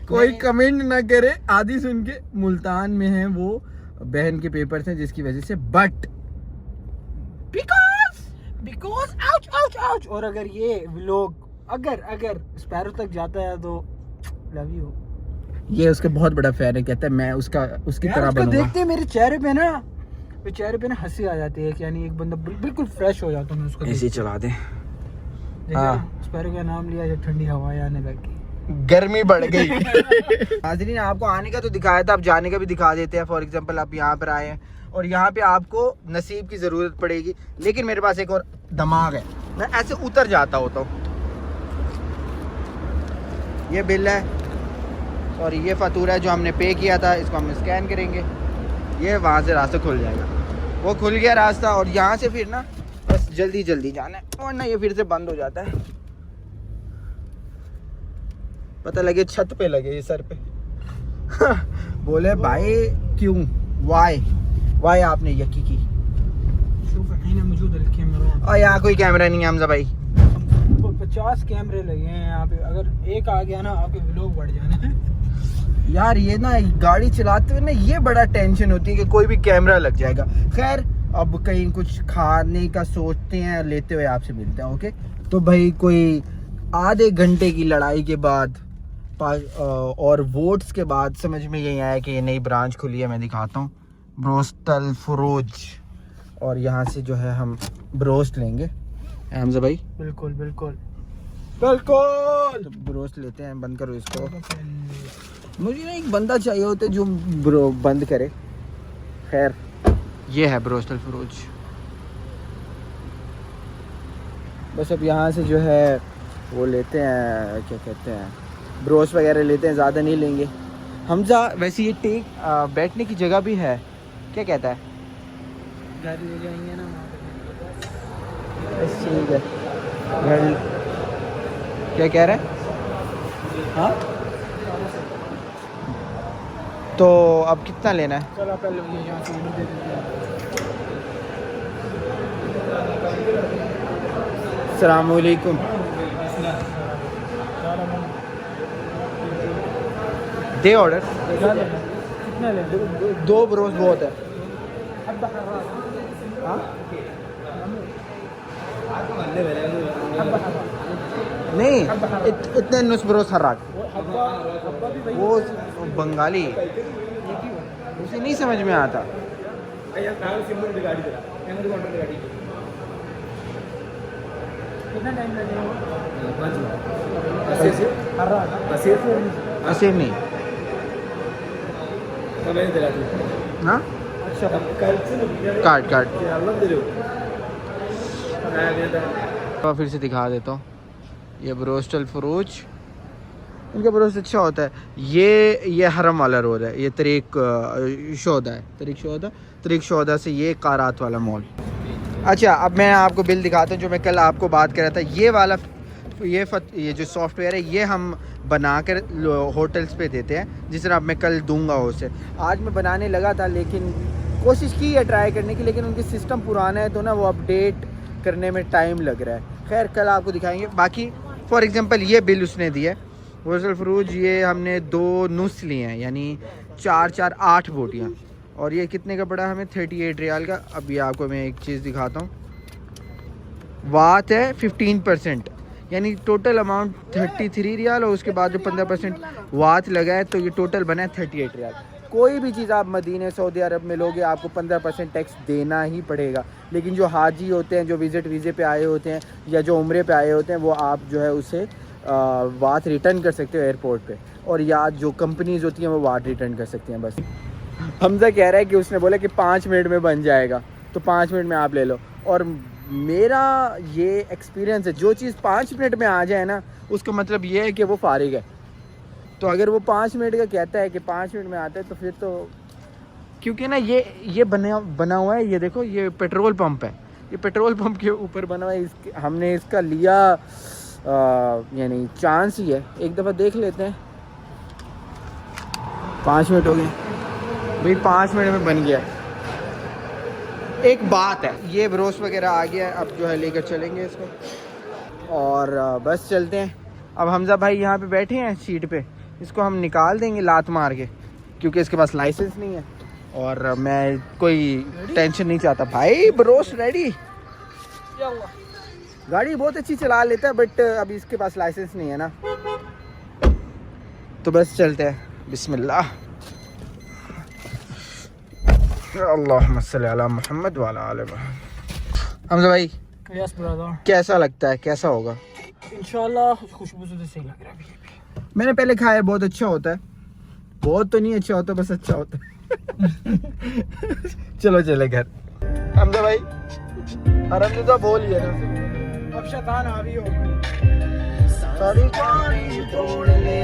कोई कमेंट ना करे, आधी सुन के मुल्तान में है वो, बहन के पेपर्स हैं जिसकी वजह से। But because ouch. और अगर ये व्लॉग अगर स्पैरो तक जाता है तो लव यू। ये उसका बहुत बड़ा फैन है, कहता है मैं उसकी तरह बनूंगा। देखते मेरे चेहरे पे ना हंसी आ जाती है कि यानी एक बंदा बिल्कुल फ्रेश हो जाता हूँ उसको ऐसे चला दे। हाँ, स्पैरो का नाम लिया जब ठंडी हवाएं आने लगी, गर्मी बढ़ गई। नाज़रीन आपको आने का तो दिखाया था, अब जाने का भी दिखा देते हैं। फॉर एग्जांपल आप यहाँ पर आए हैं और यहाँ पे आपको नसीब की ज़रूरत पड़ेगी, लेकिन मेरे पास एक और दिमाग है, मैं ऐसे उतर जाता होता हूँ। ये बिल है और ये फतूरा है जो हमने पे किया था, इसको हम स्कैन करेंगे, ये वहाँ से रास्ता खुल जाएगा। वो खुल गया रास्ता और यहाँ से फिर ना बस जल्दी जाना है, वरना ये फिर से बंद हो जाता है। पता लगे छत पे लगे ये सर पे। बोले भाई क्यों, वाई आपने यकी की? और यहाँ कोई कैमरा नहीं है हमजा भाई। 50 कैमरे लगे हैं यहाँ पे, अगर एक आ गया ना आपके व्लॉग बढ़ जाना है। यार ये ना गाड़ी चलाते हुए ना ये बड़ा टेंशन होती है कि कोई भी कैमरा लग जाएगा। खैर अब कहीं कुछ खाने का सोचते हैं, लेते हुए आपसे मिलते हैं। ओके तो भाई कोई आधे घंटे की लड़ाई के बाद और वोट्स के बाद समझ में यही आया कि ये नई ब्रांच खुली है। मैं दिखाता हूँ, ब्रोस्टल फरोज। और यहाँ से जो है हम ब्रोस्ट लेंगे हमजा भाई। बिल्कुल तो ब्रोस्ट लेते हैं। बंद करो इसको। मुझे ना एक बंदा चाहिए होता है जो बंद करे। खैर ये है ब्रोस्टल फरोज। बस अब यहाँ से जो है वो लेते हैं, क्या कहते हैं, ब्रोस्ट वगैरह लेते हैं, ज़्यादा नहीं लेंगे। हमजा वैसे ये बैठने की जगह भी है, क्या कहता है? घर ले जाएंगे ना बस ठीक है। घर क्या कह रहे हैं? हाँ तो अब कितना लेना है? चलो पहले ये यहाँ से order दे दीजिए। अस्सलाम वालेकुम। दे ऑर्डर। कितना ले? दो ब्रोस बहुत है। हाँ? नहीं इतने नुस ब्रोस हर्राक। वो बंगाली, उसे नहीं समझ में आता। कितना टाइम लगेगा? असीर नहीं हाँ अच्छा काट काट। तो फिर से दिखा देता हूँ, ये ब्रोस्टल फरोज, इनका ब्रोस्ट अच्छा होता है। ये हरम वाला रोड है, ये तरीक शोदा से ये कारात वाला मॉल। अच्छा अब मैं आपको बिल दिखाता हूँ जो मैं कल आपको बात कर रहा था। ये वाला ये जो सॉफ्टवेयर है ये हम बना कर होटल्स पे देते हैं, जिस तरह अब मैं कल दूंगा उसे। आज मैं बनाने लगा था लेकिन कोशिश की है ट्राई करने की, लेकिन उनकी सिस्टम पुराना है तो ना वो अपडेट करने में टाइम लग रहा है। खैर कल आपको दिखाएंगे। बाकी फॉर एग्जांपल ये बिल उसने दिया है वसल फरूज, ये हमने 2 नुस लिए हैं, यानी 4 8 बोटियाँ, और ये कितने का पड़ा हमें? 38 रियाल का। अब ये आपको मैं एक चीज़ दिखाता हूँ, वात है 15%, यानी टोटल अमाउंट 33 रियाल, और उसके बाद जो 15% वात लगा है तो ये टोटल बना है 38 रियाल। कोई भी चीज़ आप मदीने सऊदी अरब में लोगे आपको 15% टैक्स देना ही पड़ेगा। लेकिन जो हाजी होते हैं, जो विज़िट वीज़े पे आए होते हैं या जो उम्रे पे आए होते हैं, वो आप जो है उसे वात रिटर्न कर सकते हो एयरपोर्ट पे, और या जो कंपनीज़ होती हैं वो वात रिटर्न कर सकती हैं। बस हमजा कह रहा है कि उसने बोला कि 5 मिनट में बन जाएगा, तो 5 मिनट में आप ले लो। और मेरा ये एक्सपीरियंस है, जो चीज़ 5 मिनट में आ जाए ना उसका मतलब ये है कि वो फारिग है। तो अगर वो 5 मिनट का कहता है कि 5 मिनट में आता है तो फिर तो, क्योंकि ना ये बना हुआ है, ये देखो ये पेट्रोल पंप है, ये पेट्रोल पंप के ऊपर बना हुआ है। हमने इसका लिया यानी चांस ही है, एक दफ़ा देख लेते हैं। 5 मिनट हो गए भाई, 5 मिनट में बन गया। एक बात है, ये ब्रोस्ट वगैरह आ गया है, अब जो है लेकर चलेंगे इसको और बस चलते हैं। अब हमजा भाई यहाँ पे बैठे हैं सीट पे, इसको हम निकाल देंगे लात मार के, क्योंकि इसके पास लाइसेंस नहीं है और मैं कोई टेंशन नहीं चाहता। भाई ब्रोस्ट रेडी, क्या हुआ? गाड़ी बहुत अच्छी चला लेता है बट अभी इसके पास लाइसेंस नहीं है ना, तो बस चलते हैं। बिस्मिल्लाह, अल्लाहुम्मा सल्ली अला मुहम्मद व अला आले मुहम्मद। हमजा भाई यस ब्रदर, कैसा लगता है, कैसा होगा? इंशाल्लाह खुशबू से सही लग रहा है अभी। मैंने पहले खाया, बहुत अच्छा होता है। बहुत तो नहीं अच्छा होता, बस अच्छा होता है। चलो चले घर। हमजा भाई हरम तो बोल ही है ना, अब शैतान हावी हो। सारी कहानी तोड़ ले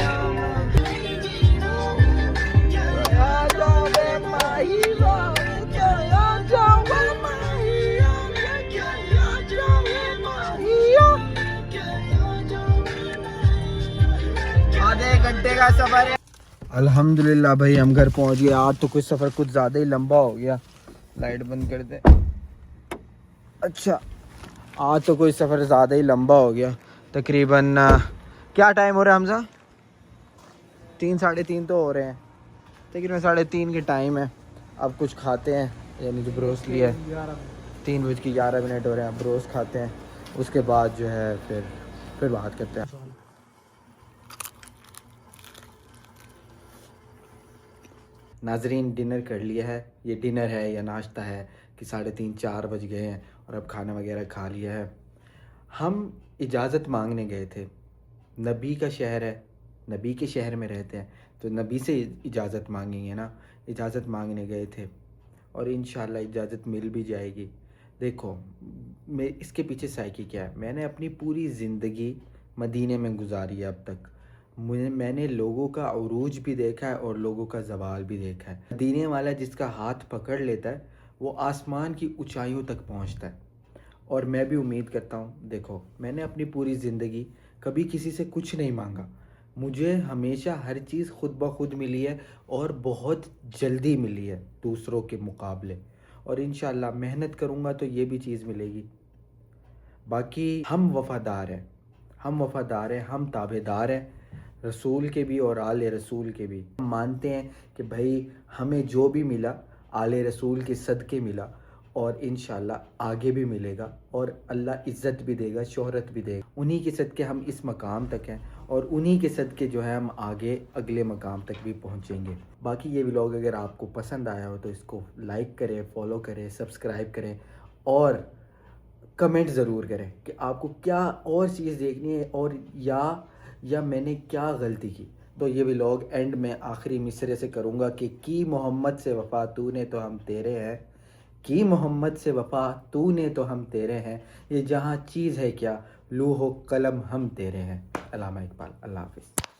आधे घंटे का सफर है। अल्हम्दुलिल्लाह भाई हम घर पहुंच गए। आज तो कुछ सफ़र कुछ ज़्यादा ही लंबा हो गया। लाइट बंद कर दे। अच्छा आज तो कोई सफ़र ज़्यादा ही लंबा हो गया। तकरीबन क्या टाइम हो रहा है हमजा? 3 साढ़े 3 तो हो रहे हैं, तकरीबन 3:30 के टाइम है। अब कुछ खाते हैं, यानी जो ब्रोस्ट लिया है 3:11 हो रहे हैं। अब ब्रोस्ट खाते हैं, उसके बाद जो है फिर बात करते हैं। नाजरीन डिनर कर लिया है। ये डिनर है या नाश्ता है कि 3:30 4 बज गए हैं और अब खाना वगैरह खा लिया है। हम इजाज़त मांगने गए थे, नबी का शहर है, नबी के शहर में रहते हैं तो नबी से इजाज़त मांगेंगे ना। इजाज़त मांगने गए थे और इंशाल्लाह इजाज़त मिल भी जाएगी। देखो मैं इसके पीछे साइकी क्या है, मैंने अपनी पूरी ज़िंदगी मदीने में गुजारी है अब तक। मैंने लोगों का अरूज भी देखा है और लोगों का ज़वाल भी देखा है। मदीने वाला जिसका हाथ पकड़ लेता है वो आसमान की ऊंचाइयों तक पहुंचता है। और मैं भी उम्मीद करता हूं, देखो मैंने अपनी पूरी ज़िंदगी कभी किसी से कुछ नहीं मांगा, मुझे हमेशा हर चीज़ खुद ब खुद मिली है और बहुत जल्दी मिली है दूसरों के मुकाबले, और इंशाल्लाह मेहनत करूँगा तो ये भी चीज़ मिलेगी। बाकी हम वफ़ादार हैं, हम ताबेदार हैं रसूल के भी और आले रसूल के भी। हम मानते हैं कि भाई हमें जो भी मिला आले रसूल के सदक़े मिला, और इंशाल्लाह आगे भी मिलेगा, और अल्लाह इज़्ज़त भी देगा, शोहरत भी देगा। उन्हीं के सदक़े हम इस मकाम तक हैं, और उन्हीं के सदक़े जो है हम आगे अगले मकाम तक भी पहुँचेंगे। बाकी ये व्लॉग अगर आपको पसंद आया हो तो इसको लाइक करें, फॉलो करें, सब्सक्राइब करें, और कमेंट ज़रूर करें कि आपको क्या और चीज़ देखनी है, और या मैंने क्या गलती की। तो ये व्लॉग एंड में आखिरी मिसरे से करूँगा कि की मोहम्मद से वफ़ा तूने तो हम तेरे हैं, की मोहम्मद से वफ़ा तूने तो हम तेरे हैं, ये जहाँ चीज़ है क्या लूहो कलम हम तेरे हैं। अल्लामा इकबाल। अल्लाह हाफ़िज़।